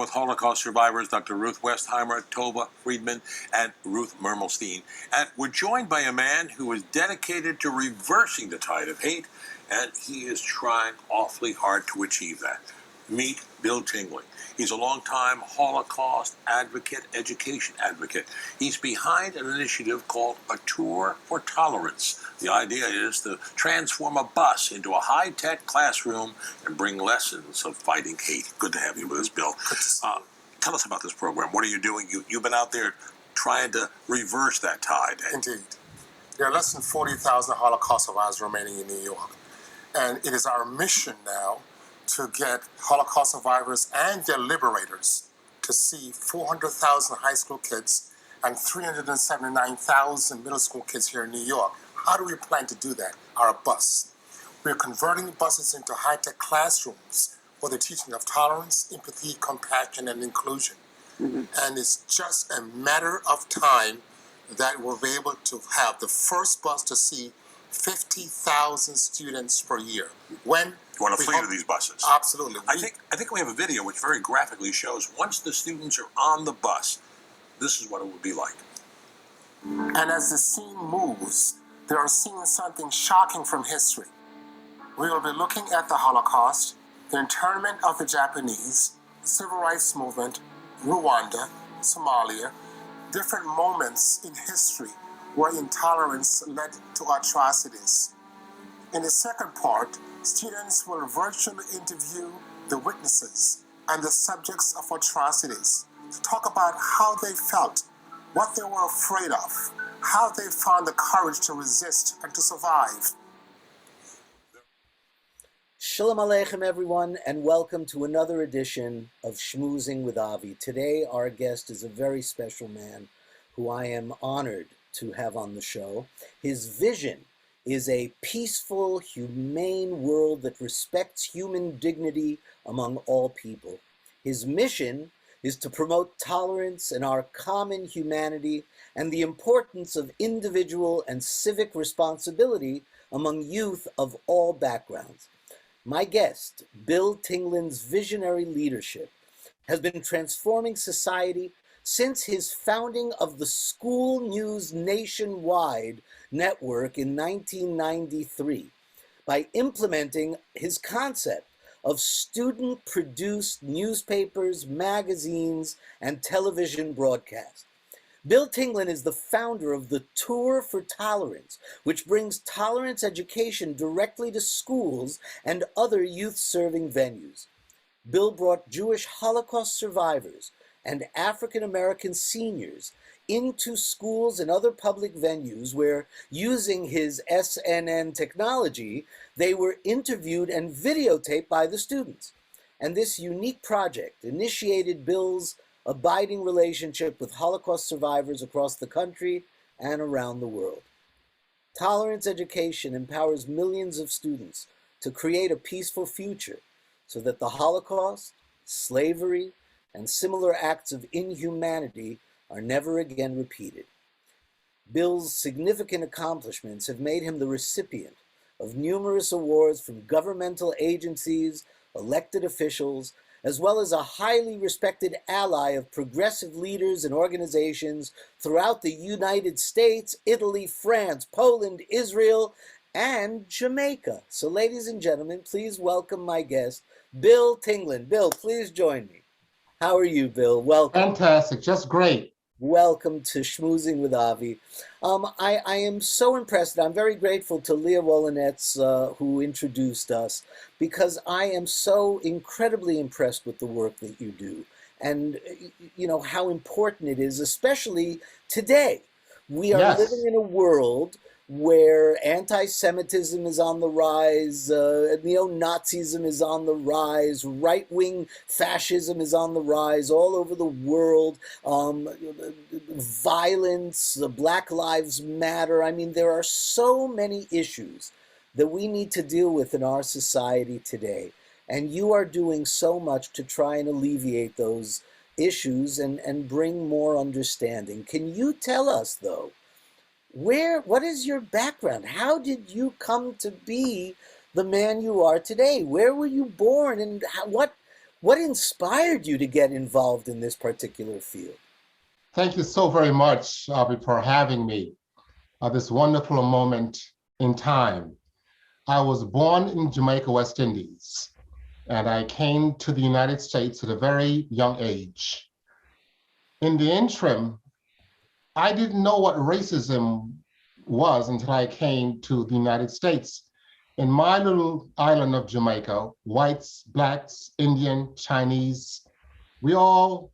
with Holocaust survivors Dr. Ruth Westheimer, Tova Friedman, and Ruth Mermelstein. And we're joined by a man who is dedicated to reversing the tide of hate, and he is trying awfully hard to achieve that. Meet Bill Tingling. He's a longtime Holocaust advocate, education advocate. He's behind an initiative called A Tour for Tolerance. The idea is to transform a bus into a high-tech classroom and bring lessons of fighting hate. Good to have you with us, Bill. Tell us about this program. What are you doing? You've been out there trying to reverse that tide. Indeed. There are less than 40,000 Holocaust survivors remaining in New York. And it is our mission now to get Holocaust survivors and their liberators to see 400,000 high school kids and 379,000 middle school kids here in New York. How do we plan to do that? Our bus. We're converting buses into high-tech classrooms for the teaching of tolerance, empathy, compassion, and inclusion. And it's just a matter of time that we'll be able to have the first bus to see 50,000 students per year. When you want a fleet of these buses? Absolutely. I think we have a video which very graphically shows once the students are on the bus, this is what it would be like. And as the scene moves, they are seeing something shocking from history. We will be looking at the Holocaust, the internment of the Japanese, the Civil Rights Movement, Rwanda, Somalia, different moments in history where intolerance led to atrocities. In the second part, students will virtually interview the witnesses and the subjects of atrocities to talk about how they felt, what they were afraid of, how they found the courage to resist and to survive. Shalom Aleichem, everyone, and welcome to another edition of Shmoozing with Avi. Today, our guest is a very special man who I am honored to have on the show. His vision is a peaceful, humane world that respects human dignity among all people. His mission is to promote tolerance and our common humanity and the importance of individual and civic responsibility among youth of all backgrounds. My guest, Bill Tingling's visionary leadership, has been transforming society since his founding of the School News Nationwide network in 1993 by implementing his concept of student-produced newspapers, magazines, and television broadcasts. Bill Tingling is the founder of the Tour for Tolerance, which brings tolerance education directly to schools and other youth-serving venues. Bill brought Jewish Holocaust survivors and African-American seniors into schools and other public venues where, using his SNN technology, they were interviewed and videotaped by the students. And this unique project initiated Bill's abiding relationship with Holocaust survivors across the country and around the world. Tolerance education empowers millions of students to create a peaceful future so that the Holocaust, slavery, and similar acts of inhumanity are never again repeated. Bill's significant accomplishments have made him the recipient of numerous awards from governmental agencies, elected officials, as well as a highly respected ally of progressive leaders and organizations throughout the United States, Italy, France, Poland, Israel, and Jamaica. So ladies and gentlemen, please welcome my guest, Bill Tingling. Bill, please join me. How are you, Bill? Welcome. Fantastic, just great. Welcome to Shmoozing with Avi. I am so impressed. I'm very grateful to Leah Wolinetz, who introduced us, because I am so incredibly impressed with the work that you do and, you know, how important it is, especially today. We are living in a world where anti-Semitism is on the rise, neo-Nazism is on the rise, right-wing fascism is on the rise all over the world, violence, Black Lives Matter. I mean, there are so many issues that we need to deal with in our society today. And you are doing so much to try and alleviate those issues and bring more understanding. Can you tell us, though, what is your background? How did you come to be the man you are today? Where were you born, and What inspired you to get involved in this particular field? Thank you so very much, Avi, for having me at this wonderful moment in time. I was born in Jamaica, West Indies, and I came to the United States at a very young age. In the interim, I didn't know what racism was until I came to the United States. In my little island of Jamaica, whites, blacks, Indian, Chinese, we all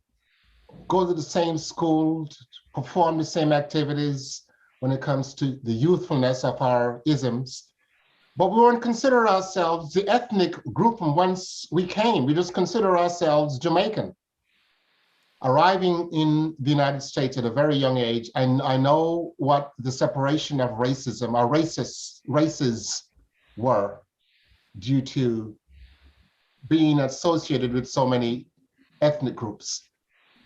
go to the same school, perform the same activities when it comes to the youthfulness of our isms. But we weren't consider ourselves the ethnic group from whence we came. We just consider ourselves Jamaican. Arriving in the United States at a very young age, I know what the separation of racism, our races were due to being associated with so many ethnic groups.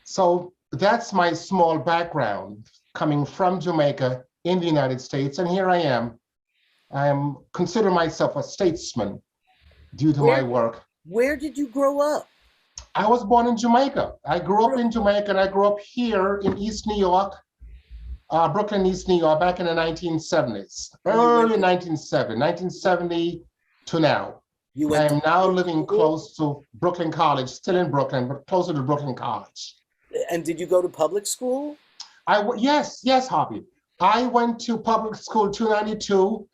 So that's my small background coming from Jamaica in the United States. And here I am. I consider myself a statesman due to my Where work. where did you grow up? I was born in Jamaica. I grew up in Jamaica and I grew up here in East New York, Brooklyn, East New York, back in the 1970s, early 1970 to now. You I went am to now public living school? close to Brooklyn College, still in Brooklyn, but closer to Brooklyn College. And did you go to public school? Yes, Hoppy. I went to public school 292.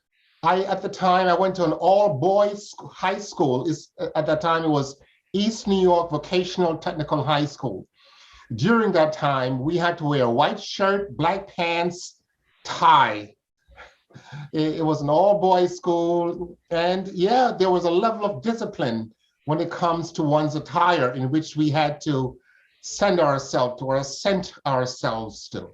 At the time, I went to an all-boys high school. At that time, it was East New York Vocational Technical High School. During that time, we had to wear a white shirt, black pants, tie. It was an all-boys school. And yeah, there was a level of discipline when it comes to one's attire in which we had to send ourselves to or sent ourselves to.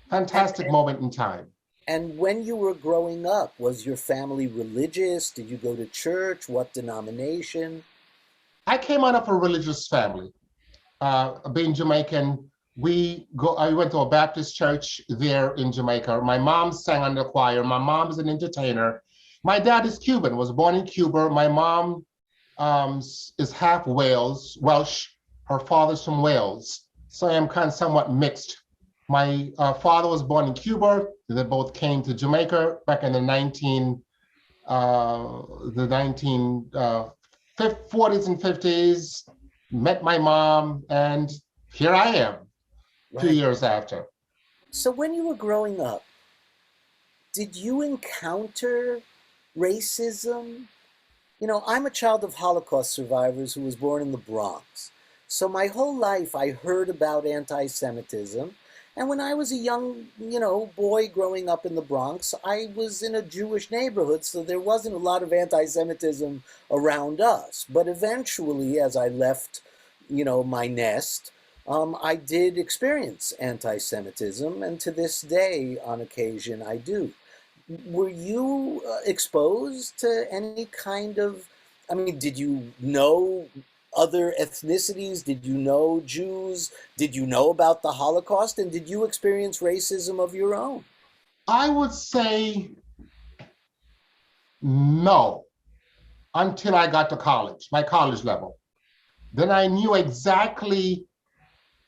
Fantastic moment in time. And when you were growing up, was your family religious? Did you go to church? What denomination? I came out of a religious family. Being Jamaican, I went to a Baptist church there in Jamaica. My mom sang on the choir. My mom is an entertainer. My dad is Cuban, was born in Cuba. My mom is half Welsh. Her father's from Wales. So I am kind of somewhat mixed. My father was born in Cuba. They both came to Jamaica back in the 1940s and 50s. Met my mom, and here I am, 2 years after. So when you were growing up, did you encounter racism? You know, I'm a child of Holocaust survivors who was born in the Bronx. So my whole life I heard about anti-Semitism. And when I was a young, boy growing up in the Bronx, I was in a Jewish neighborhood, so there wasn't a lot of anti-Semitism around us. But eventually, as I left, my nest, I did experience anti-Semitism, and to this day, on occasion, I do. Were you exposed to any kind of, did you know other ethnicities? Did you know Jews? Did you know about the Holocaust? And did you experience racism of your own? I would say no, until I got to college, my college level. Then I knew exactly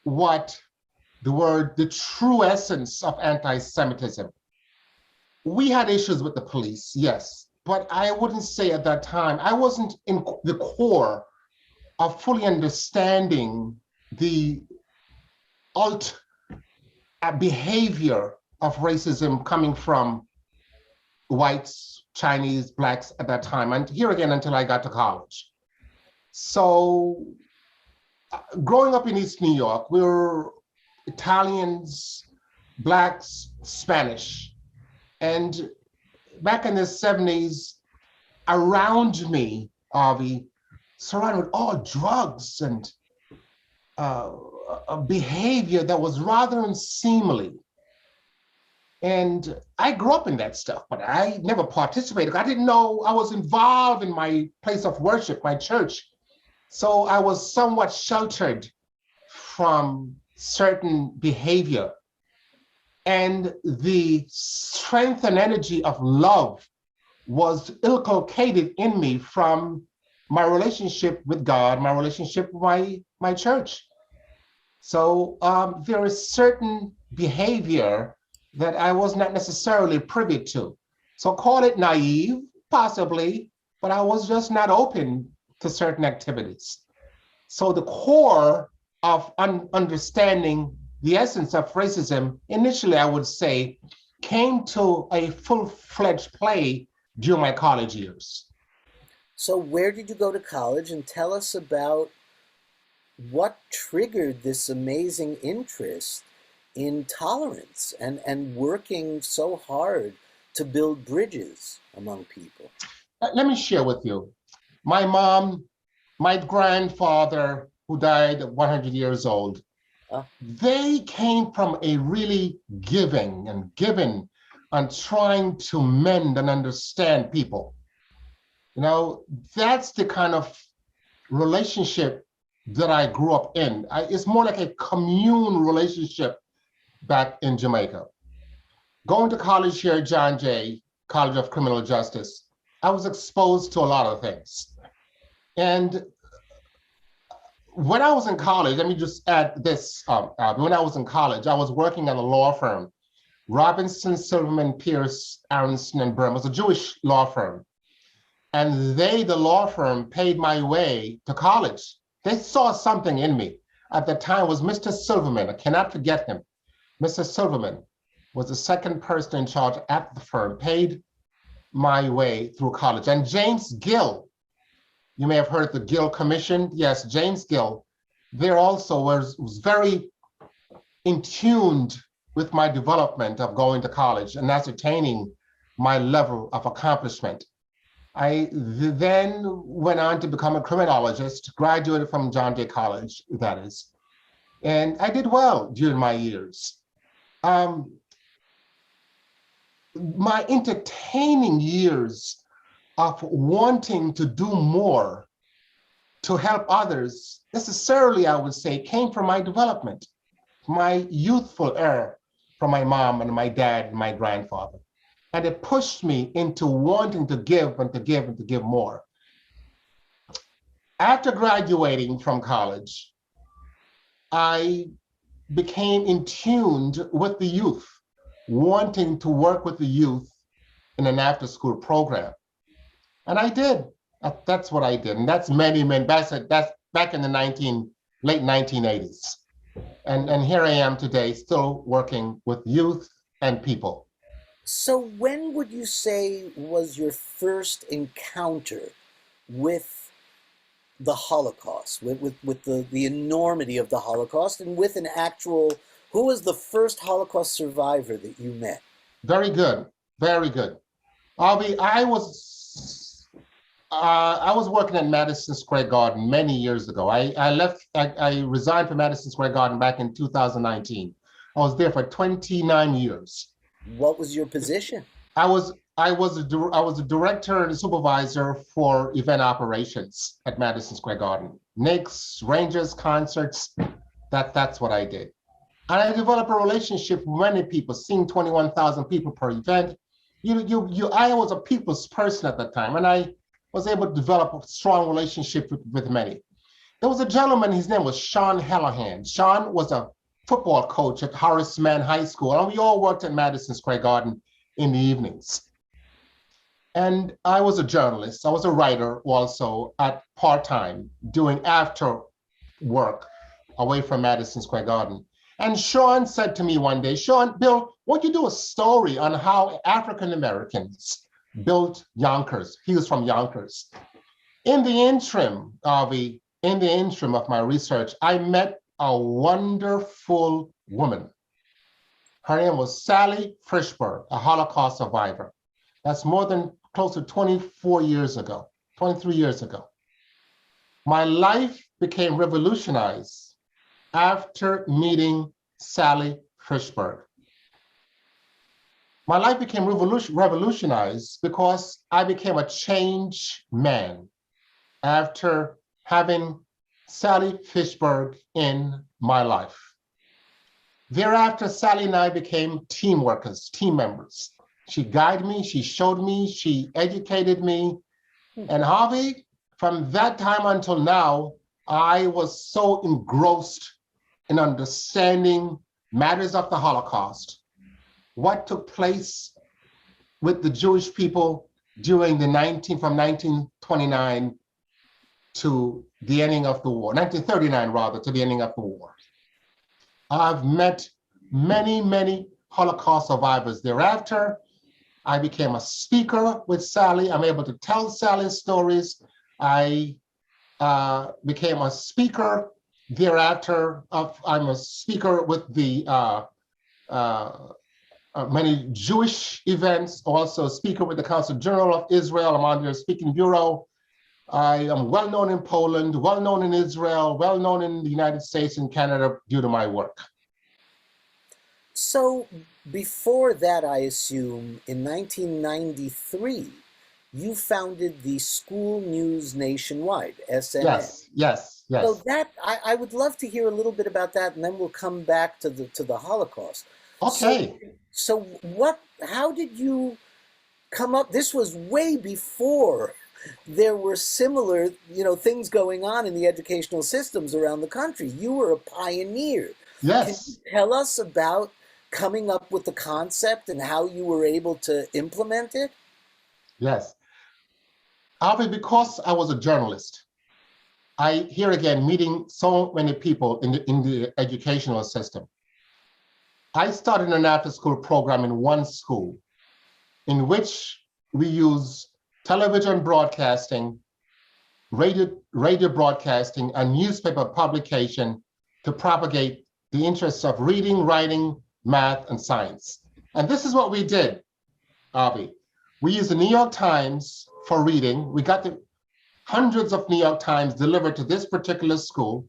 what the true essence of anti-Semitism. We had issues with the police, yes, but I wouldn't say at that time, I wasn't in the core of fully understanding the behavior of racism coming from whites, Chinese, blacks at that time, and here again until I got to college. So growing up in East New York, we were Italians, blacks, Spanish. And back in the 70s, around me, Avi, surrounded with all drugs and a behavior that was rather unseemly. And I grew up in that stuff, but I never participated. I didn't know I was involved in my place of worship, my church. So I was somewhat sheltered from certain behavior. And the strength and energy of love was inculcated in me from my relationship with God, my relationship with my church. So there is certain behavior that I was not necessarily privy to. So call it naive, possibly, but I was just not open to certain activities. So the core of understanding the essence of racism, initially, I would say, came to a full-fledged play during my college years. So where did you go to college? And tell us about what triggered this amazing interest in tolerance and working so hard to build bridges among people. Let me share with you. My mom, my grandfather, who died at 100 years old, they came from a really giving and trying to mend and understand people. You know, that's the kind of relationship that I grew up in. It's more like a commune relationship back in Jamaica. Going to college here at John Jay, College of Criminal Justice, I was exposed to a lot of things. And when I was in college, let me just add this. When I was in college, I was working at a law firm, Robinson, Silverman, Pierce, Aronson, and Burr. It was a Jewish law firm. And they, the law firm, paid my way to college. They saw something in me. At the time was Mr. Silverman. I cannot forget him. Mr. Silverman was the second person in charge at the firm, paid my way through college. And James Gill, you may have heard the Gill Commission. Yes, James Gill, there also was very in tune with my development of going to college and ascertaining my level of accomplishment. I then went on to become a criminologist, graduated from John Jay College, that is. And I did well during my years. My entertaining years of wanting to do more to help others, necessarily, I would say, came from my development, my youthful era from my mom and my dad and my grandfather. And it pushed me into wanting to give and to give and to give more. After graduating from college, I became in tune with the youth, wanting to work with the youth in an after-school program. And I did. That's what I did. And that's that's back in the late 1980s. And here I am today, still working with youth and people. So when would you say was your first encounter with the Holocaust, with the enormity of the Holocaust, and with an actual, who was the first Holocaust survivor that you met? Very good, very good. I was working at Madison Square Garden many years ago. I resigned from Madison Square Garden back in 2019. I was there for 29 years. What was your position? I was a director and a supervisor for event operations at Madison Square Garden. Knicks, Rangers, concerts, that's what I did. And I developed a relationship with many people, seeing 21,000 people per event. I was a people's person at the time, and I was able to develop a strong relationship with many. There was a gentleman, his name was Sean Hallahan. Sean was a football coach at Horace Mann High School, and we all worked at Madison Square Garden in the evenings. And I was a journalist. I was a writer also at part-time, doing after work away from Madison Square Garden. And Sean said to me one day, Bill, won't you do a story on how African Americans built Yonkers? He was from Yonkers. In the interim of my research, I met a wonderful woman. Her name was Sally Frischberg, a Holocaust survivor. That's more than close to 23 years ago. My life became revolutionized after meeting Sally Frischberg. My life became revolutionized because I became a changed man after having Sally Frischberg in my life. Thereafter, Sally and I became team workers, team members. She guided me, she showed me, she educated me. And Harvey, from that time until now, I was so engrossed in understanding matters of the Holocaust, what took place with the Jewish people during from 1929 to the ending of the war, 1939 rather, to the ending of the war. I've met many, many Holocaust survivors thereafter. I became a speaker with Sally. I'm able to tell Sally's stories. I became a speaker thereafter. I'm a speaker with the many Jewish events, also a speaker with the Council General of Israel. I'm on their speaking bureau. I am well known in Poland, well known in Israel, well known in the United States and Canada due to my work. So before that, I assume, in 1993, you founded the School News Nationwide, SNN. Yes. So that, I would love to hear a little bit about that, and then we'll come back to the Holocaust. Okay. So how did you come up? This was way before there were similar, things going on in the educational systems around the country. You were a pioneer. Yes. Can you tell us about coming up with the concept and how you were able to implement it? Yes. Alvin, because I was a journalist, here again, meeting so many people in the educational system. I started an after-school program in one school in which we use television broadcasting, radio broadcasting, and newspaper publication to propagate the interests of reading, writing, math, and science. And this is what we did, Avi. We used the New York Times for reading. We got the hundreds of New York Times delivered to this particular school.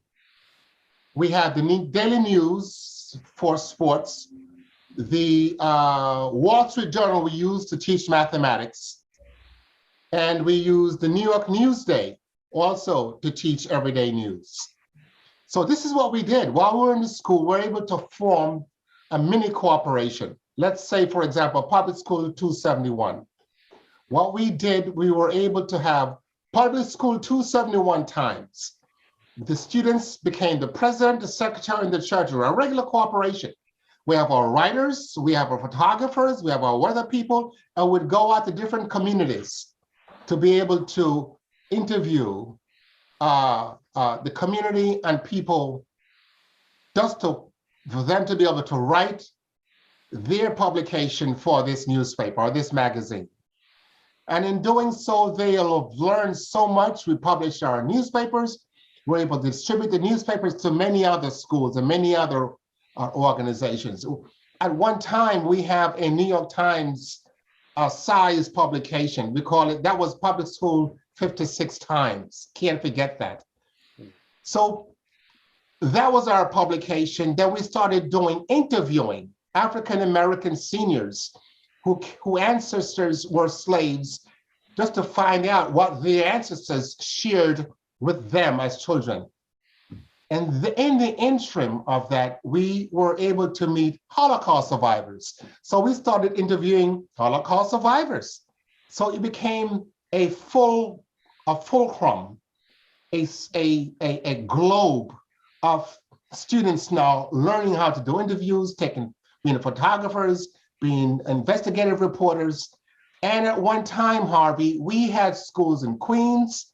We had the Daily News for sports, the Wall Street Journal we used to teach mathematics, and we used the New York Newsday also to teach everyday news. So this is what we did. While we were in the school, we were able to form a mini corporation. Let's say, for example, Public School 271. What we did, we were able to have Public School 271 Times. The students became the president, the secretary, and the treasurer, a regular corporation. We have our writers, we have our photographers, we have our weather people, and we'd go out to different communities to be able to interview the community and people just for them to be able to write their publication for this newspaper or this magazine. And in doing so, they'll have learned so much. We published our newspapers. We're able to distribute the newspapers to many other schools and many other organizations. At one time, we have a New York Times size publication. We call it, that was Public School 56 Times. Can't forget that. So that was our publication. Then we started doing interviewing African-American seniors who ancestors were slaves, just to find out what their ancestors shared with them as children. And in the interim of that, we were able to meet Holocaust survivors. So we started interviewing Holocaust survivors. So it became a fulcrum, a globe of students now learning how to do interviews, being photographers, being investigative reporters. And at one time, Harvey, we had schools in Queens,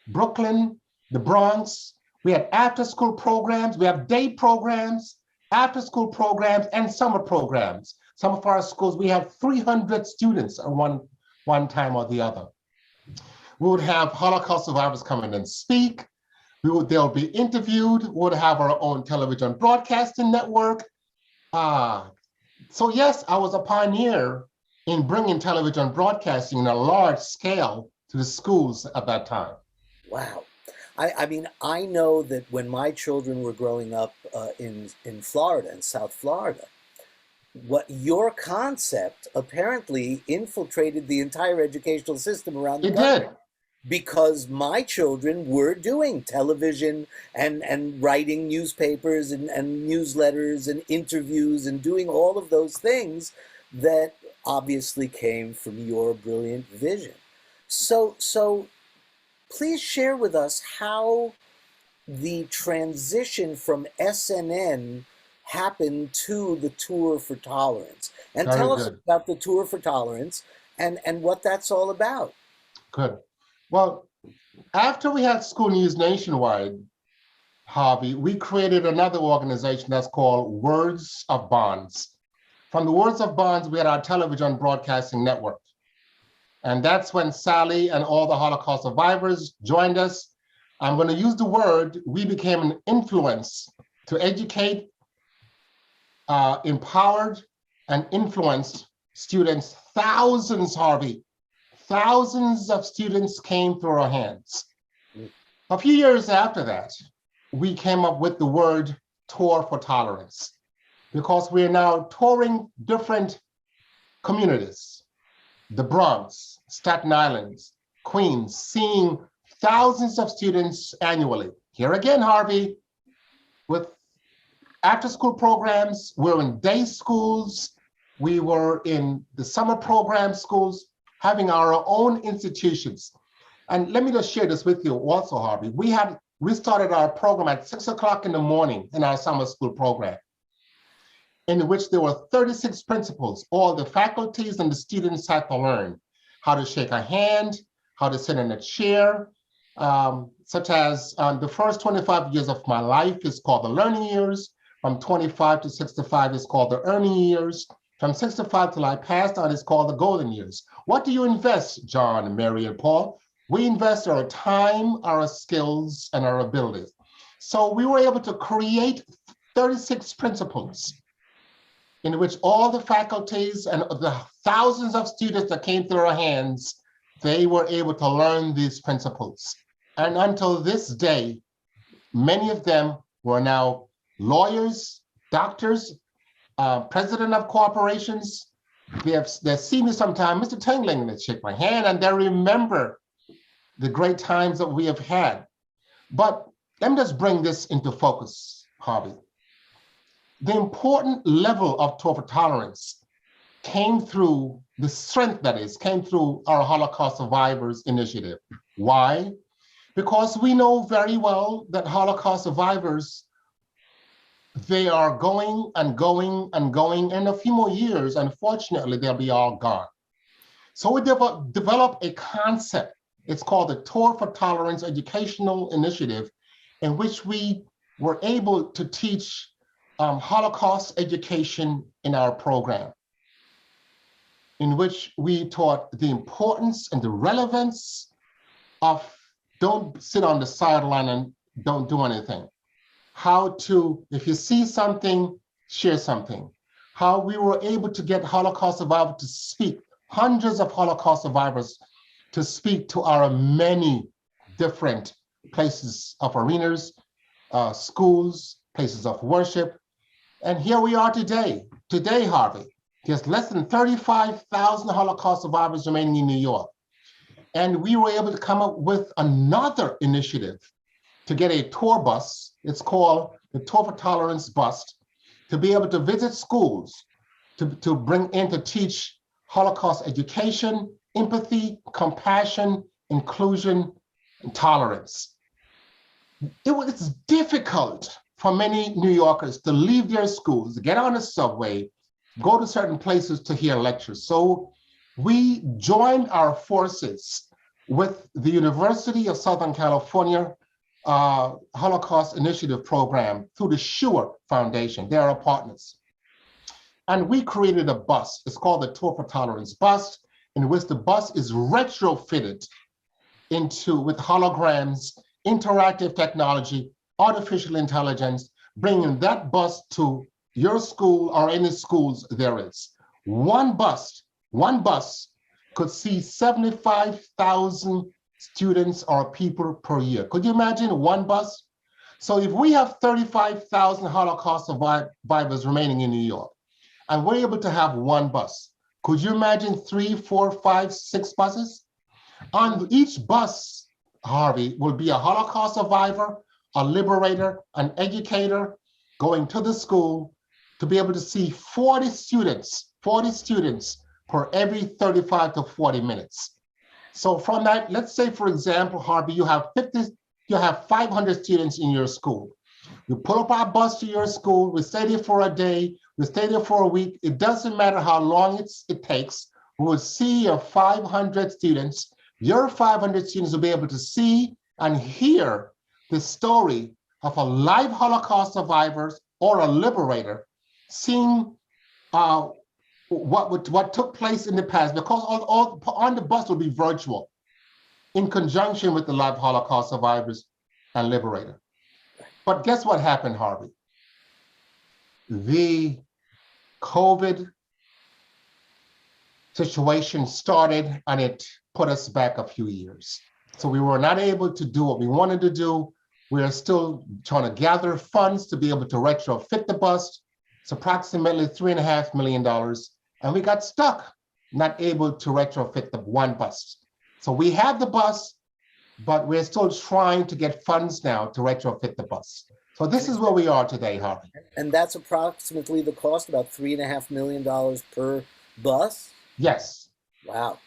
Brooklyn, the Bronx. We had after-school programs, we have day programs, after-school programs, and summer programs. Some of our schools, we have 300 students at one time or the other. We would have Holocaust survivors come in and speak. They'll be interviewed. We would have our own television broadcasting network. So yes, I was a pioneer in bringing television broadcasting on a large scale to the schools at that time. Wow. I mean, I know that when my children were growing up in Florida, in South Florida, what your concept apparently infiltrated the entire educational system around the country. It did. Because my children were doing television and writing newspapers and newsletters and interviews and doing all of those things that obviously came from your brilliant vision. So please share with us how the transition from SNN happened to the Tour for Tolerance. And Very tell us good. about the Tour for Tolerance and what that's all about. Good. Well, after we had School News Nationwide, Harvey, we created another organization that's called Words of Bonds. From the Words of Bonds, we had our television broadcasting network. And that's when Sally and all the Holocaust survivors joined us. I'm going to use the word, we became an influence to educate, empowered, and influenced students. Thousands, Harvey, thousands of students came through our hands. A few years after that, we came up with the word Tour for Tolerance, because we're now touring different communities, the Bronx, Staten Island, Queens, seeing thousands of students annually. Here again, Harvey, with after-school programs, we're in day schools, we were in the summer program schools, having our own institutions. And let me just share this with you also, Harvey. We started our program at 6 o'clock in the morning in our summer school program, in which there were 36 principles. All the faculties and the students had to learn how to shake a hand, how to sit in a chair, such as the first 25 years of my life is called the learning years. From 25 to 65 is called the earning years. From 65 till I passed on is called the golden years. What do you invest, John, Mary, and Paul? We invest our time, our skills, and our abilities. So we were able to create 36 principles in which all the faculties and the thousands of students that came through our hands, they were able to learn these principles. And until this day, many of them were now lawyers, doctors, president of corporations. They see me sometime, Mr. Tingling, and they shake my hand, and they remember the great times that we have had. But let me just bring this into focus, Harvey. The important level of Tour for Tolerance came through the strength came through our Holocaust Survivors Initiative. Why? Because we know very well that Holocaust survivors, they are going and going and going. In a few more years, unfortunately, they'll be all gone. So we developed a concept. It's called the Tour for Tolerance Educational Initiative, in which we were able to teach Holocaust education in our program, in which we taught the importance and the relevance of don't sit on the sideline and don't do anything. How to, if you see something, share something. How we were able to get Holocaust survivors to speak, hundreds of Holocaust survivors to speak to our many different places of arenas, schools, places of worship. And here we are today. Today, Harvey, there's less than 35,000 Holocaust survivors remaining in New York. And we were able to come up with another initiative to get a tour bus. It's called the Tour for Tolerance Bus, to be able to visit schools, to bring in to teach Holocaust education, empathy, compassion, inclusion, and tolerance. It's difficult for many New Yorkers to leave their schools, get on a subway, go to certain places to hear lectures. So we joined our forces with the University of Southern California Holocaust Initiative Program through the Schuer Foundation. They're our partners. And we created a bus. It's called the Tour for Tolerance Bus, in which the bus is retrofitted with holograms, interactive technology, artificial intelligence, bringing that bus to your school or any schools there is. One bus could see 75,000 students or people per year. Could you imagine one bus? So if we have 35,000 Holocaust survivors remaining in New York, and we're able to have one bus, could you imagine 3, 4, 5, 6 buses? On each bus, Harvey, will be a Holocaust survivor, a liberator, an educator going to the school to be able to see 40 students per every 35 to 40 minutes. So from that, let's say, for example, Harvey, you have 500 students in your school. You pull up our bus to your school, we stay there for a day, we stay there for a week. It doesn't matter how long it takes. We will see your 500 students. Your 500 students will be able to see and hear the story of a live Holocaust survivor or a liberator, seeing what took place in the past, because all on the bus will be virtual in conjunction with the live Holocaust survivors and liberator. But guess what happened, Harvey? The COVID situation started and it put us back a few years. So we were not able to do what we wanted to do. We are still trying to gather funds to be able to retrofit the bus. It's approximately $3.5 million. And we got stuck, not able to retrofit the one bus. So we have the bus, but we're still trying to get funds now to retrofit the bus. So this is where we are today, Harvey. And that's approximately the cost, about $3.5 million per bus? Yes. Wow.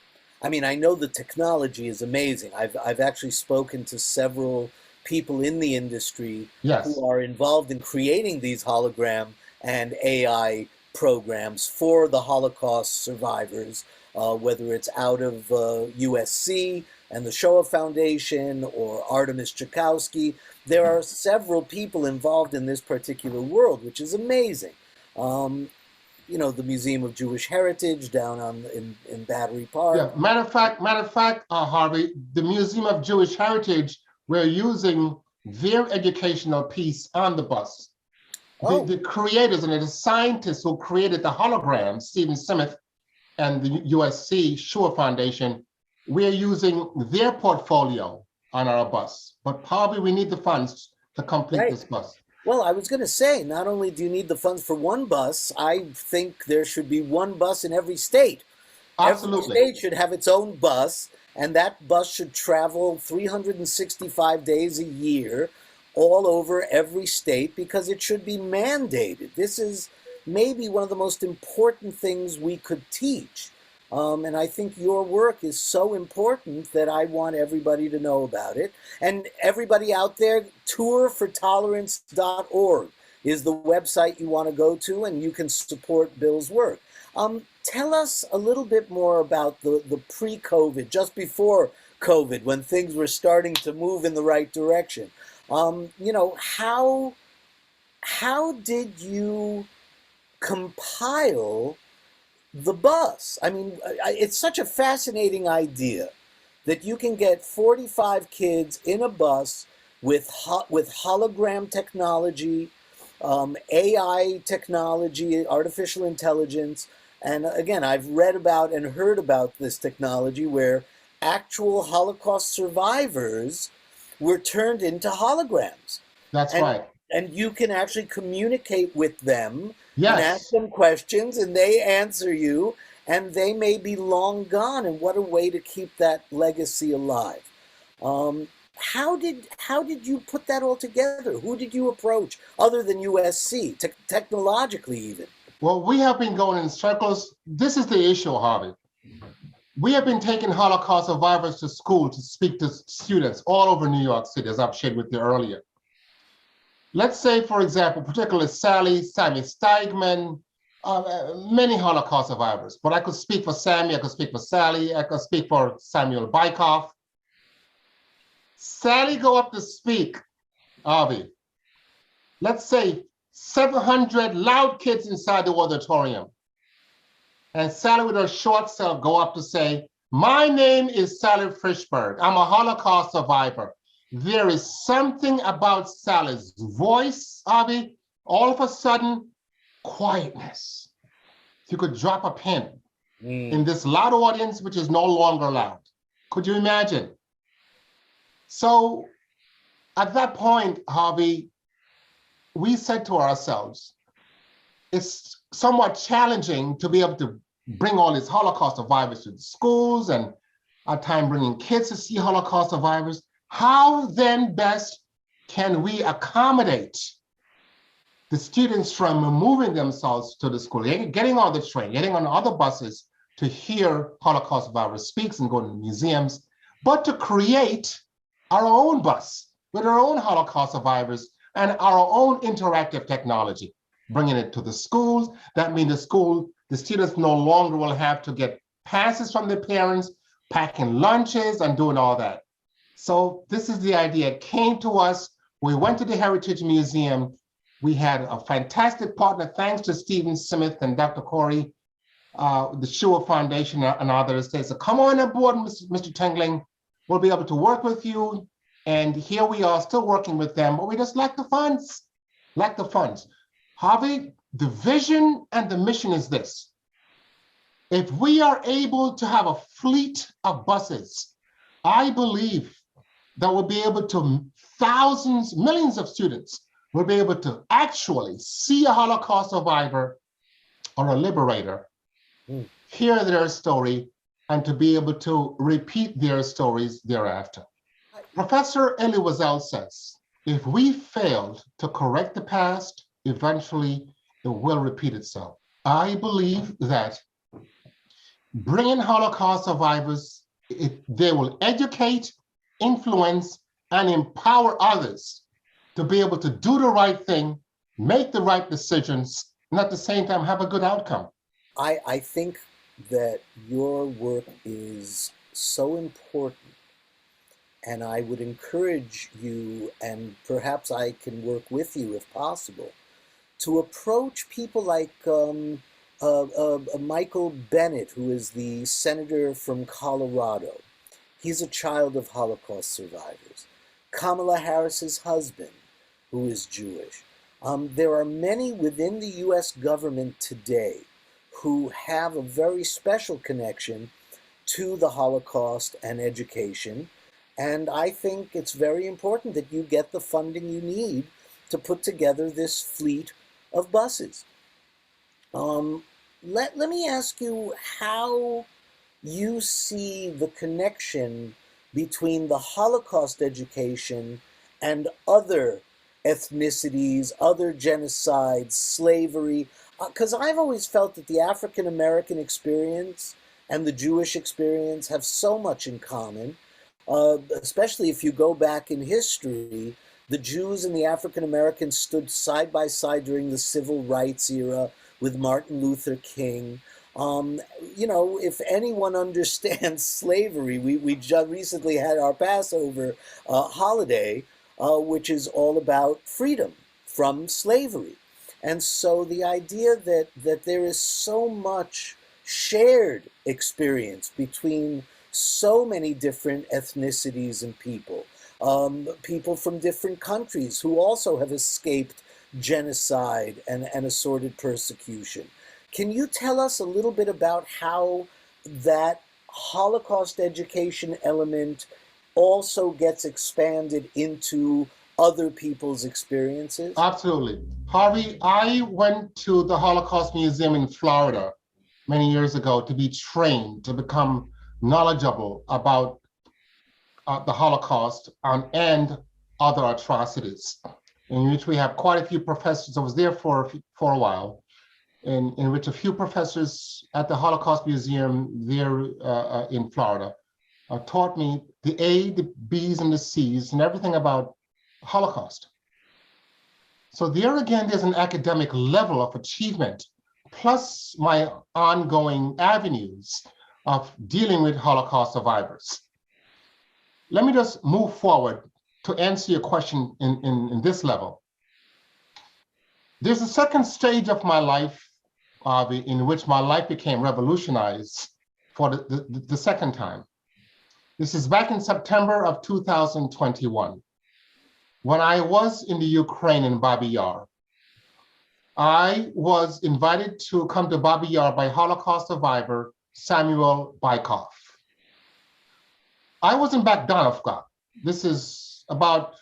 I mean, I know the technology is amazing. I've actually spoken to several people in the industry who are involved in creating these hologram and AI programs for the Holocaust survivors, whether it's out of USC and the Shoah Foundation or Artemis Tchaikovsky. There are several people involved in this particular world, which is amazing. You know, the Museum of Jewish Heritage down in Battery Park. Yeah. Matter of fact, Harvey, the Museum of Jewish Heritage, we're using their educational piece on the bus. Oh. The creators and the scientists who created the hologram, Stephen Smith and the USC Shoah Foundation, we're using their portfolio on our bus. But probably we need the funds to complete this bus. Well, I was going to say, not only do you need the funds for one bus, I think there should be one bus in every state. Absolutely. Every state should have its own bus, and that bus should travel 365 days a year all over every state, because it should be mandated. This is maybe one of the most important things we could teach. And I think your work is so important that I want everybody to know about it. And everybody out there, tourfortolerance.org is the website you want to go to, and you can support Bill's work. Tell us a little bit more about the pre-COVID, just before COVID, when things were starting to move in the right direction. You know, how did you compile the bus? I mean, it's such a fascinating idea that you can get 45 kids in a bus with hologram technology, AI technology, artificial intelligence. And again, I've read about and heard about this technology where actual Holocaust survivors were turned into holograms. That's right. And you can actually communicate with them. Yes. And ask them questions, and they answer you, and they may be long gone. And what a way to keep that legacy alive. How did you put that all together? Who did you approach, other than USC, technologically even? Well, we have been going in circles. This is the issue, Harvey. We have been taking Holocaust survivors to school to speak to students all over New York City, as I've shared with you earlier. Let's say, for example, particularly Sammy Steigman, many Holocaust survivors. But I could speak for Sammy, I could speak for Sally, I could speak for Samuel Bykoff. Sally go up to speak, Harvey. Let's say 700 loud kids inside the auditorium. And Sally with her short self go up to say, my name is Sally Frischberg. I'm a Holocaust survivor. There is something about Sally's voice, Harvey, all of a sudden, quietness. You could drop a pin in this loud audience, which is no longer loud. Could you imagine? So at that point, Harvey, we said to ourselves, it's somewhat challenging to be able to bring all these Holocaust survivors to the schools, and at times bringing kids to see Holocaust survivors. How then best can we accommodate the students from moving themselves to the school, getting on the train, getting on other buses to hear Holocaust survivors speak and go to museums, but to create our own bus with our own Holocaust survivors and our own interactive technology, bringing it to the schools. That means the students no longer will have to get passes from their parents, packing lunches and doing all that. So this is the idea. It came to us. We went to the Heritage Museum. We had a fantastic partner, thanks to Stephen Smith and Dr. Corey, the Shua Foundation and others. They said, come on aboard, Mr. Tingling. We'll be able to work with you. And here we are still working with them, but we just lack the funds, Harvey, the vision and the mission is this. If we are able to have a fleet of buses, I believe that we'll be able to, thousands, millions of students will be able to actually see a Holocaust survivor or a liberator, hear their story, and to be able to repeat their stories thereafter. Professor Elie Wiesel says, if we failed to correct the past, eventually it will repeat itself. I believe that bringing Holocaust survivors, they will educate, influence, and empower others to be able to do the right thing, make the right decisions, and at the same time have a good outcome. I think that your work is so important, and I would encourage you, and perhaps I can work with you if possible, to approach people like Michael Bennett, who is the senator from Colorado. He's a child of Holocaust survivors. Kamala Harris's husband, who is Jewish. There are many within the U.S. government today who have a very special connection to the Holocaust and education. And I think it's very important that you get the funding you need to put together this fleet of buses. Let me ask you how you see the connection between the Holocaust education and other ethnicities, other genocides, slavery, because I've always felt that the African American experience and the Jewish experience have so much in common, especially if you go back in history. The Jews and the African Americans stood side by side during the Civil Rights era with Martin Luther King. You know, if anyone understands slavery, we just recently had our Passover holiday, which is all about freedom from slavery. And so the idea that there is so much shared experience between so many different ethnicities and people, people from different countries who also have escaped genocide and assorted persecution. Can you tell us a little bit about how that Holocaust education element also gets expanded into other people's experiences? Absolutely. Harvey, I went to the Holocaust Museum in Florida many years ago to be trained, to become knowledgeable about the Holocaust and other atrocities, in which we have quite a few professors. I was there for a while, in which a few professors at the Holocaust Museum there in Florida taught me the A, the B's, and the C's, and everything about Holocaust. So there again, there's an academic level of achievement, plus my ongoing avenues of dealing with Holocaust survivors. Let me just move forward to answer your question in this level. There's a second stage of my life in which my life became revolutionized for the second time. This is back in September of 2021. When I was in the Ukraine in Babi Yar. I was invited to come to Babi Yar by Holocaust survivor Samuel Bykov. I was in Bogdanovka. This is about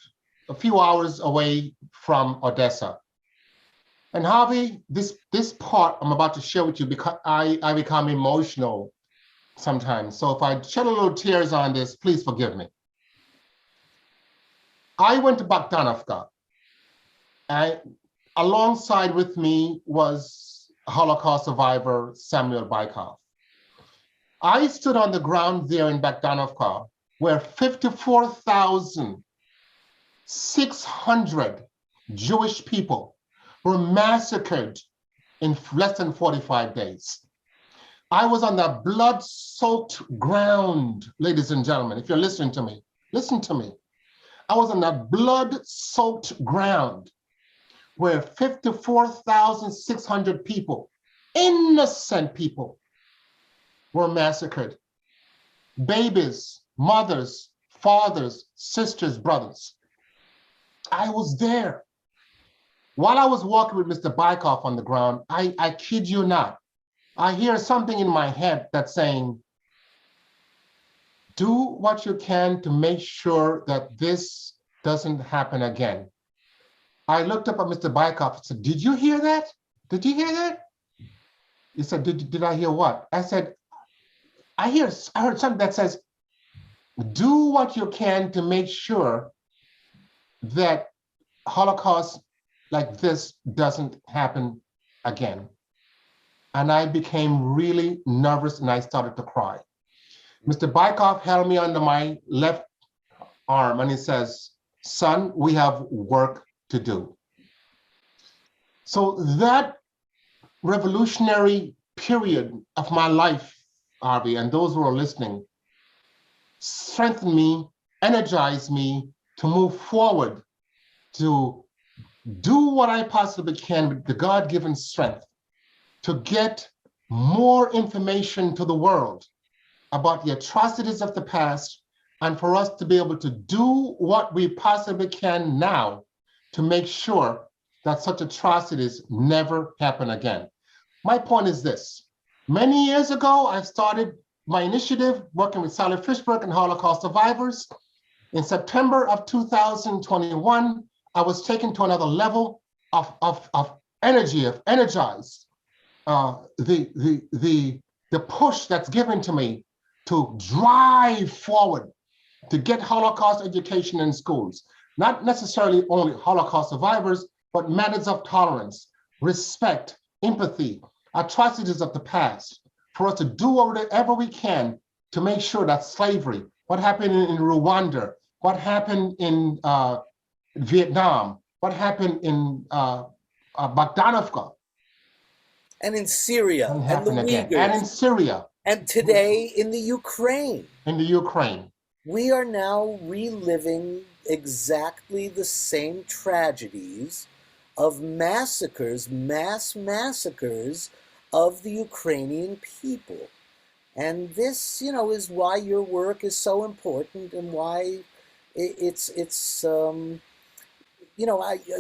a few hours away from Odessa. And Harvey, this part I'm about to share with you, because I become emotional sometimes. So if I shed a little tears on this, please forgive me. I went to Bogdanovka, and alongside with me was Holocaust survivor Samuel Bykov. I stood on the ground there in Bogdanovka, where 54,600 Jewish people were massacred in less than 45 days. I was on the blood-soaked ground, ladies and gentlemen. If you're listening to me, listen to me. I was on the blood-soaked ground where 54,600 people, innocent people, were massacred. Babies, mothers, fathers, sisters, brothers. I was there. While I was walking with Mr. Bykoff on the ground, I kid you not, I hear something in my head that's saying, do what you can to make sure that this doesn't happen again. I looked up at Mr. Bykoff and said, did you hear that? Did you hear that? He said, did I hear what? I said, I heard something that says, do what you can to make sure that Holocaust like this doesn't happen again. And I became really nervous and I started to cry. Mr. Bykoff held me under my left arm and he says, son, we have work to do. So that revolutionary period of my life, Harvey, and those who are listening, strengthened me, energized me to move forward, to do what I possibly can with the God-given strength to get more information to the world about the atrocities of the past and for us to be able to do what we possibly can now to make sure that such atrocities never happen again. My point is this. Many years ago, I started my initiative working with Sally Fishberg and Holocaust survivors. In September of 2021, I was taken to another level of energy, of energized. The push that's given to me to drive forward, to get Holocaust education in schools, not necessarily only Holocaust survivors, but matters of tolerance, respect, empathy, atrocities of the past, for us to do whatever we can to make sure that slavery, what happened in Rwanda, what happened in Vietnam, what happened in Bogdanovka, and in Syria, and the Uyghurs, and in Syria, and today in the Ukraine. In the Ukraine. We are now reliving exactly the same tragedies of massacres, mass massacres of the Ukrainian people. And this, is why your work is so important and why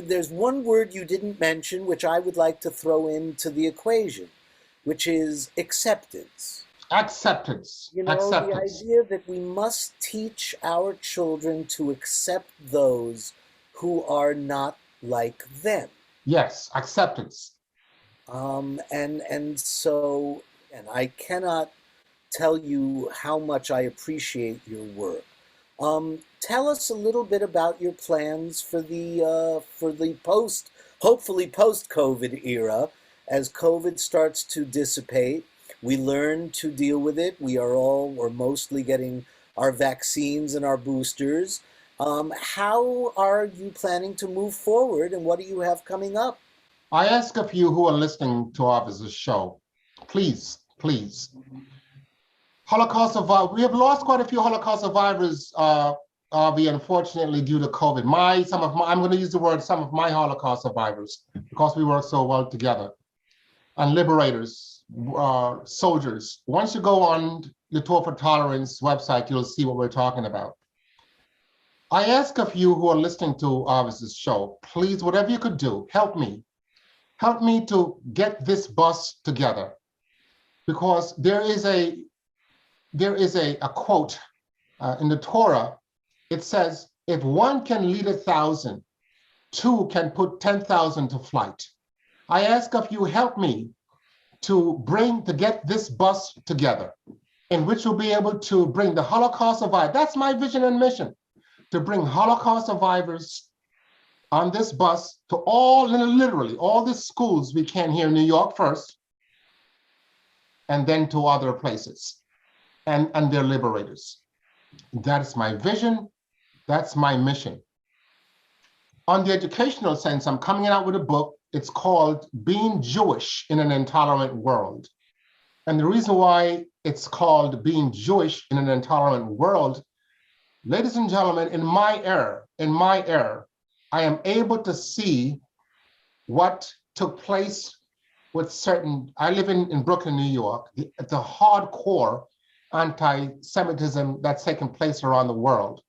there's one word you didn't mention, which I would like to throw into the equation, which is acceptance. Acceptance. The idea that we must teach our children to accept those who are not like them. Yes, acceptance. And I cannot tell you how much I appreciate your work. Tell us a little bit about your plans for the hopefully post-COVID era, as COVID starts to dissipate. We learn to deal with it. We are all or mostly getting our vaccines and our boosters. How are you planning to move forward, and what do you have coming up? I ask of you who are listening to our show, please, Holocaust survivors. We have lost quite a few Holocaust survivors, unfortunately, due to COVID. I'm going to use the word some of my Holocaust survivors because we work so well together. And liberators, soldiers. Once you go on the Tour for Tolerance website, you'll see what we're talking about. I ask of you who are listening to this show, please, whatever you could do, help me. Help me to get this bus together, because there is a quote in the Torah. It says, if one can lead 1,000, two can put 10,000 to flight. I ask of you, help me to get this bus together, in which we'll be able to bring the Holocaust survivors. That's my vision and mission, to bring Holocaust survivors on this bus to literally all the schools we can here in New York first, and then to other places. and their liberators. That's my vision. That's my mission. On the educational sense, I'm coming out with a book. It's called Being Jewish in an Intolerant World. And the reason why it's called Being Jewish in an Intolerant World, ladies and gentlemen, in my era, I am able to see what took place with certain, I live in Brooklyn, New York, the hardcore anti-Semitism that's taken place around the world.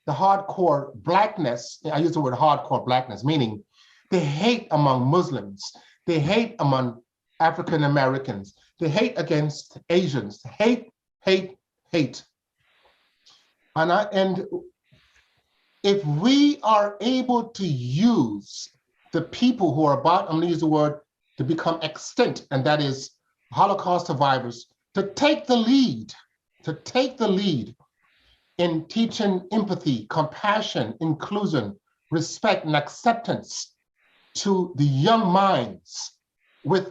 The hardcore blackness, I use the word hardcore blackness, meaning they hate among Muslims, they hate among African Americans, they hate against Asians, hate. And if we are able to use the people who are about, I'm gonna use the word, to become extinct, and that is Holocaust survivors, to take the lead in teaching empathy, compassion, inclusion, respect, and acceptance to the young minds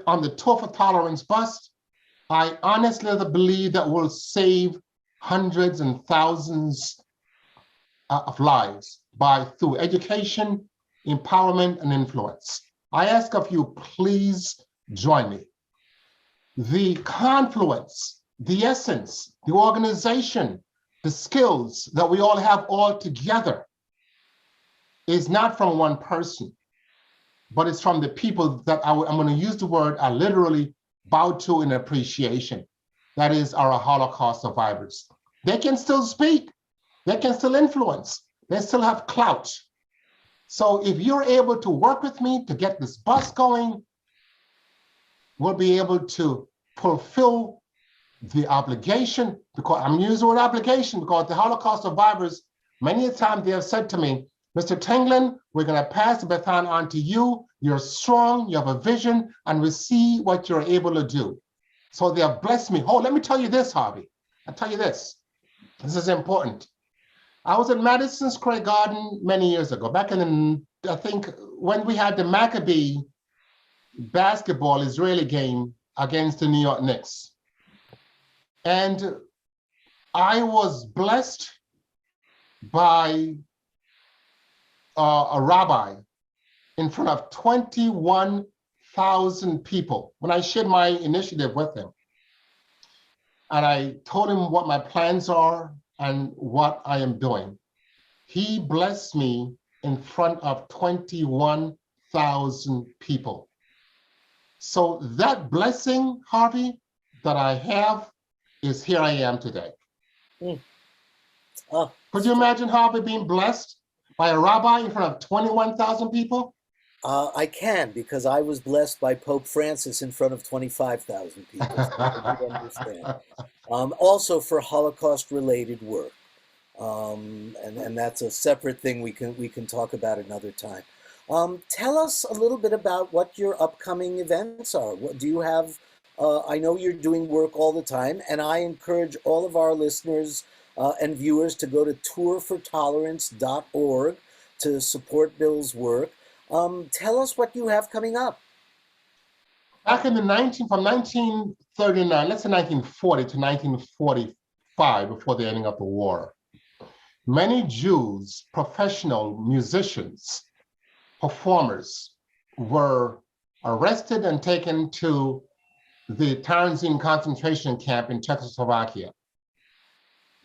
on the Tour for Tolerance bus, I honestly believe that will save hundreds and thousands of lives through education, empowerment, and influence. I ask of you, please join me. The confluence, the essence, the organization, the skills that we all have all together is not from one person, but it's from the people that I'm going to use the word I literally bow to in appreciation. That is our Holocaust survivors. They can still speak, they can still influence, they still have clout. So if you're able to work with me to get this bus going, we'll be able to fulfill the obligation, because I'm using the word obligation because the Holocaust survivors, many a time they have said to me, Mr. Tingling, we're going to pass the baton on to you. You're strong, you have a vision, and we see what you're able to do. So they have blessed me. Oh, let me tell you this, Harvey. I'll tell you this. This is important. I was at Madison Square Garden many years ago, back in, I think, when we had the Maccabee basketball Israeli game against the New York Knicks. And I was blessed by a rabbi in front of 21,000 people when I shared my initiative with him. And I told him what my plans are and what I am doing. He blessed me in front of 21,000 people. So that blessing, Harvey, that I have is here I am today. Mm. Oh. Could you imagine Harvey being blessed by a rabbi in front of 21,000 people? I can, because I was blessed by Pope Francis in front of 25,000 people. So I do understand. Also for Holocaust-related work, and that's a separate thing we can talk about another time. Tell us a little bit about what your upcoming events are. What do you have? I know you're doing work all the time, and I encourage all of our listeners and viewers to go to tourfortolerance.org to support Bill's work. Tell us what you have coming up. Back in from 1939, let's say 1940 to 1945, before the ending of the war, many Jews, professional musicians, performers, were arrested and taken to the Townsend concentration camp in Czechoslovakia.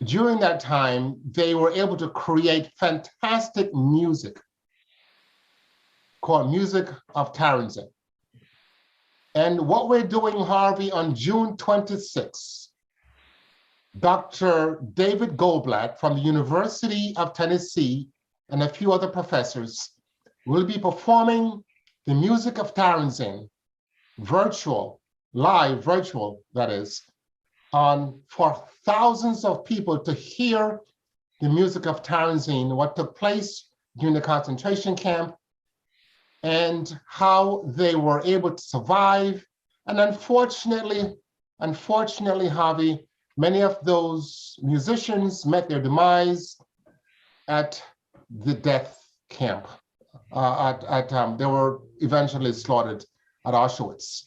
During that time, they were able to create fantastic music called Music of Townsend. And what we're doing, Harvey, on June 26th, Dr. David Goldblatt from the University of Tennessee and a few other professors will be performing the Music of Townsend, live virtual, that is, for thousands of people to hear the music of Townsend, what took place during the concentration camp, and how they were able to survive. And unfortunately, Harvey, many of those musicians met their demise at the death camp. They were eventually slaughtered at Auschwitz.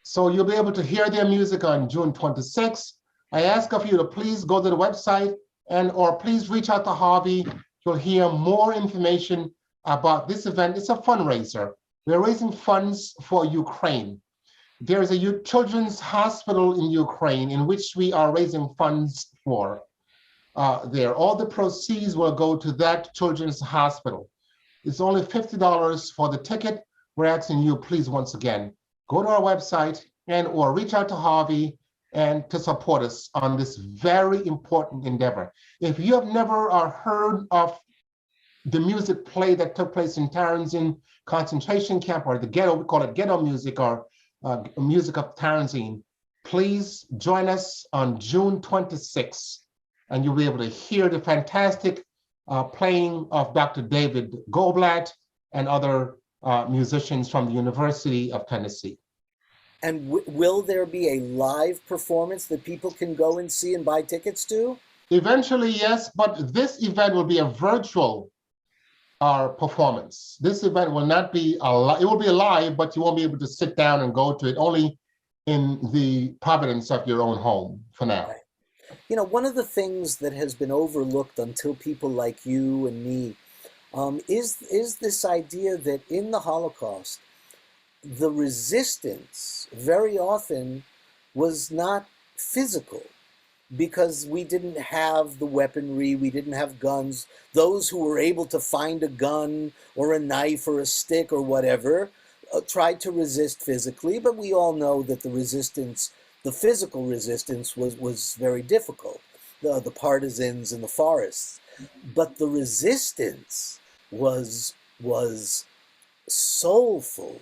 So you'll be able to hear their music on June 26th I ask of you to please go to the website or please reach out to Harvey. You'll hear more information about this event. It's a fundraiser. We're raising funds for Ukraine. There is a children's hospital in Ukraine in which we are raising funds for there. All the proceeds will go to that children's hospital. It's only $50 for the ticket. We're asking you, please, once again, go to our website or reach out to Harvey and to support us on this very important endeavor. If you have never heard of the music play that took place in Tarenzin concentration camp, or the ghetto, we call it ghetto music, or music of Tarenzin, please join us on June 26th, and you'll be able to hear the fantastic playing of Dr. David Goldblatt and other musicians from the University of Tennessee. And will there be a live performance that people can go and see and buy tickets to? Eventually, yes, but this event will be a virtual performance. This event will not be it will be live, but you won't be able to sit down and go to it, only in the providence of your own home for now. Right. You know, one of the things that has been overlooked until people like you and me is this idea that in the Holocaust, the resistance very often was not physical, because we didn't have the weaponry, we didn't have guns. Those who were able to find a gun or a knife or a stick or whatever tried to resist physically, but we all know that the resistance, the physical resistance was very difficult, the partisans in the forests. But the resistance was soulful.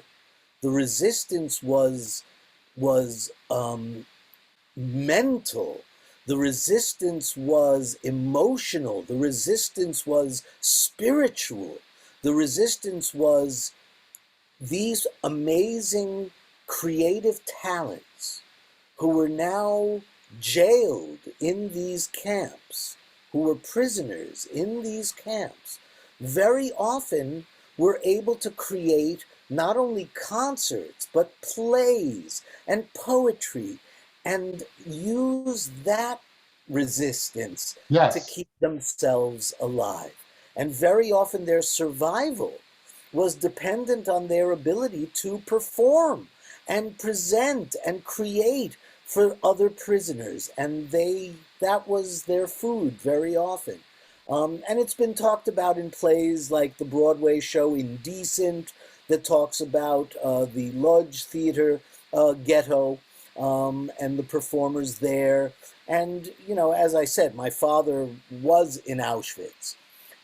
The resistance was mental. The resistance was emotional. The resistance was spiritual. The resistance was these amazing creative talents who were now jailed in these camps, who were prisoners in these camps, very often were able to create not only concerts, but plays and poetry, and use that resistance to keep themselves alive. And very often their survival was dependent on their ability to perform and present and create for other prisoners. And that was their food very often. And it's been talked about in plays like the Broadway show Indecent, that talks about the Lodge Theater ghetto, and the performers there. And, you know, as I said, my father was in Auschwitz,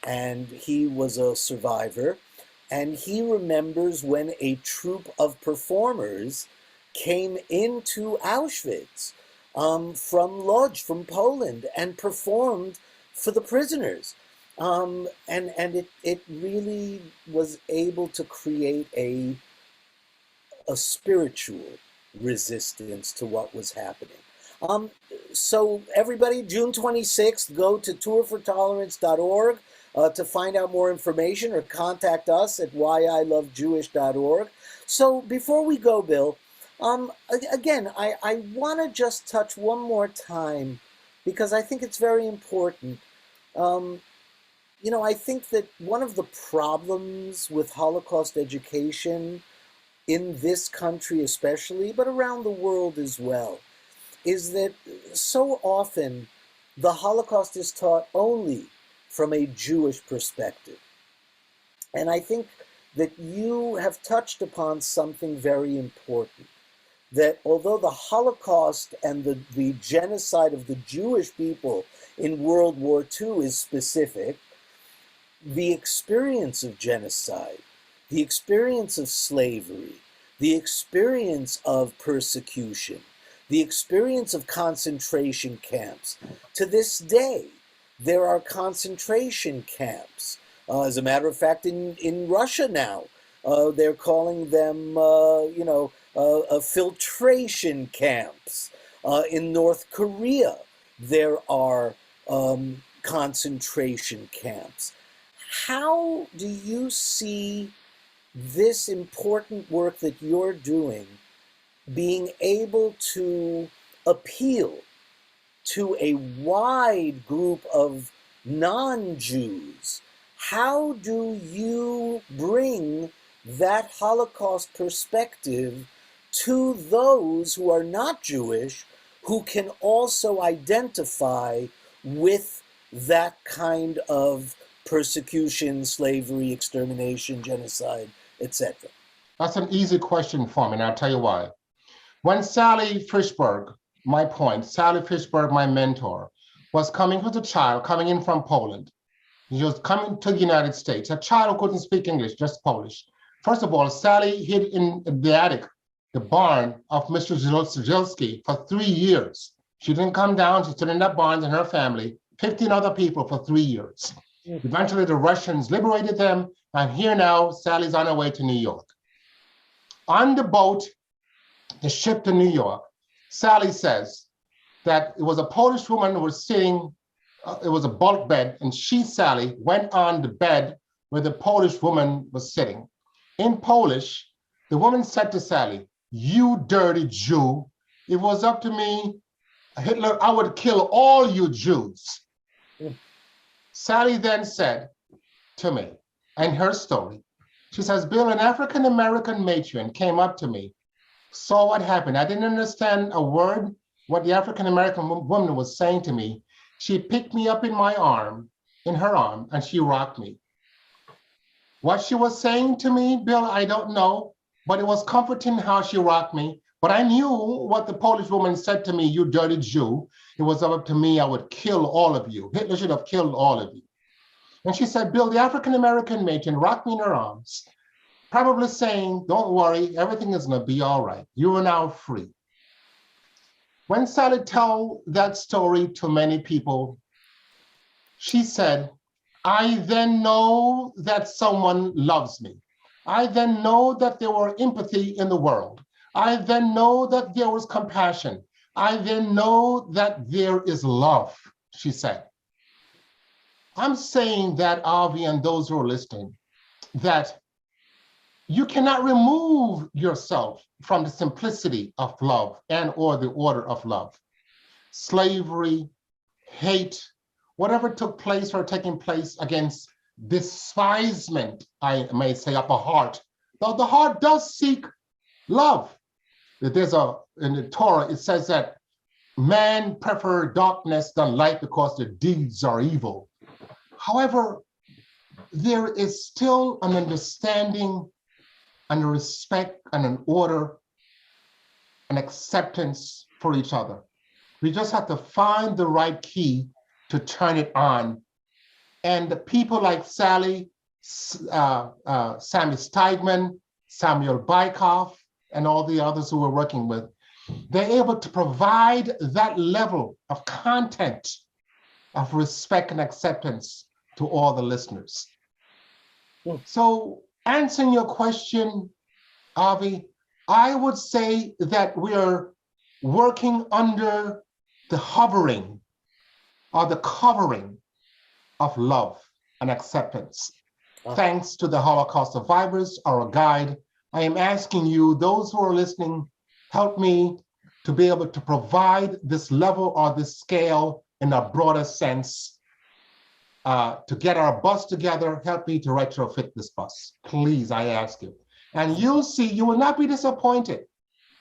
and he was a survivor, and he remembers when a troupe of performers came into Auschwitz from Lodz, from Poland, and performed for the prisoners. And it really was able to create a spiritual resistance to what was happening. So everybody, June 26th, go to tourfortolerance.org to find out more information, or contact us at whyilovejewish.org. So before we go, Bill, again, I want to just touch one more time, because I think it's very important. You know, I think that one of the problems with Holocaust education in this country especially, but around the world as well, is that so often the Holocaust is taught only from a Jewish perspective. And I think that you have touched upon something very important, that although the Holocaust and the genocide of the Jewish people in World War II is specific, the experience of genocide, the experience of slavery, the experience of persecution, the experience of concentration camps. To this day, there are concentration camps. As a matter of fact, in Russia now, they're calling them, filtration camps. In North Korea, there are concentration camps. How do you see this important work that you're doing being able to appeal to a wide group of non-Jews. How do you bring that Holocaust perspective to those who are not Jewish, who can also identify with that kind of persecution, slavery, extermination, genocide, etc.? That's an easy question for me, and I'll tell you why. When Sally Fishberg, Sally Fishberg, my mentor, was coming with a child coming in from Poland. She was coming to the United States, a child who couldn't speak English, just Polish. First of all, Sally hid in the attic, the barn of Mr. Zilski for 3 years. She didn't come down. She stood in that barn and her family, 15 other people for 3 years. Eventually, the Russians liberated them, and here now, Sally's on her way to New York. On the boat, the ship to New York, Sally says that it was a Polish woman who was sitting, it was a bunk bed, and she, Sally, went on the bed where the Polish woman was sitting. In Polish, the woman said to Sally, "You dirty Jew, it was up to me, Hitler, I would kill all you Jews." Sally then said to me, and her story, she says, "Bill, an African-American matron came up to me, saw what happened. I didn't understand a word what the African-American woman was saying to me. She picked me up in her arm, and she rocked me. What she was saying to me, Bill, I don't know, but it was comforting how she rocked me. But I knew what the Polish woman said to me, 'You dirty Jew.' It was up to me, I would kill all of you. Hitler should have killed all of you." And she said, "Bill, the African-American matron rocked me in her arms, probably saying, 'Don't worry, everything is gonna be all right. You are now free.'" When Sally told that story to many people, she said, "I then know that someone loves me. I then know that there were empathy in the world. I then know that there was compassion. I then know that there is love," she said. I'm saying that, Avi, and those who are listening, that you cannot remove yourself from the simplicity of love and or the order of love. Slavery, hate, whatever took place or taking place against despisement, I may say, of a heart. Though the heart does seek love. In the Torah, it says that man prefer darkness than light because their deeds are evil. However, there is still an understanding and a respect and an order, an acceptance for each other. We just have to find the right key to turn it on. And the people like Sally, Sammy Steigman, Samuel Bykoff, and all the others who we're working with, they're able to provide that level of content of respect and acceptance to all the listeners. So answering your question, Avi, I would say that we are working under the hovering or the covering of love and acceptance. Thanks to the Holocaust survivors, our guide, I am asking you, those who are listening, help me to be able to provide this level or this scale in a broader sense. To get our bus together, help me to retrofit this bus. Please, I ask you. And you'll see, you will not be disappointed.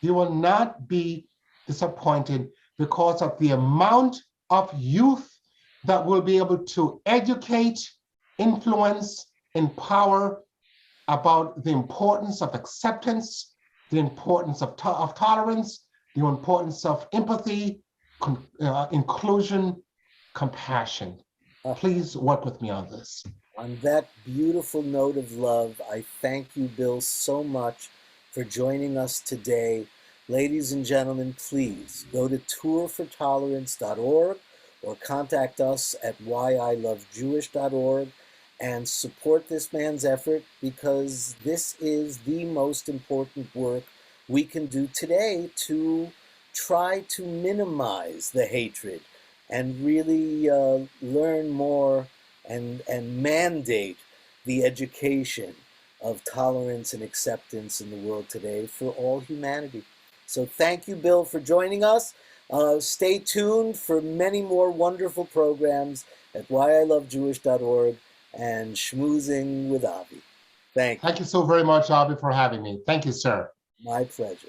You will not be disappointed because of the amount of youth that will be able to educate, influence, empower about the importance of acceptance, the importance of tolerance, the importance of empathy, inclusion, compassion. Please work with me on this. On that beautiful note of love, I thank you, Bill, so much for joining us today. Ladies and gentlemen, please go to tourfortolerance.org or contact us at whyilovejewish.org and support this man's effort, because this is the most important work we can do today to try to minimize the hatred and really learn more and mandate the education of tolerance and acceptance in the world today for all humanity. So thank you, Bill, for joining us. Stay tuned for many more wonderful programs at whyilovejewish.org and Shmoozing with Avi. Thank you. Thank you so very much, Avi, for having me. Thank you, sir. My pleasure.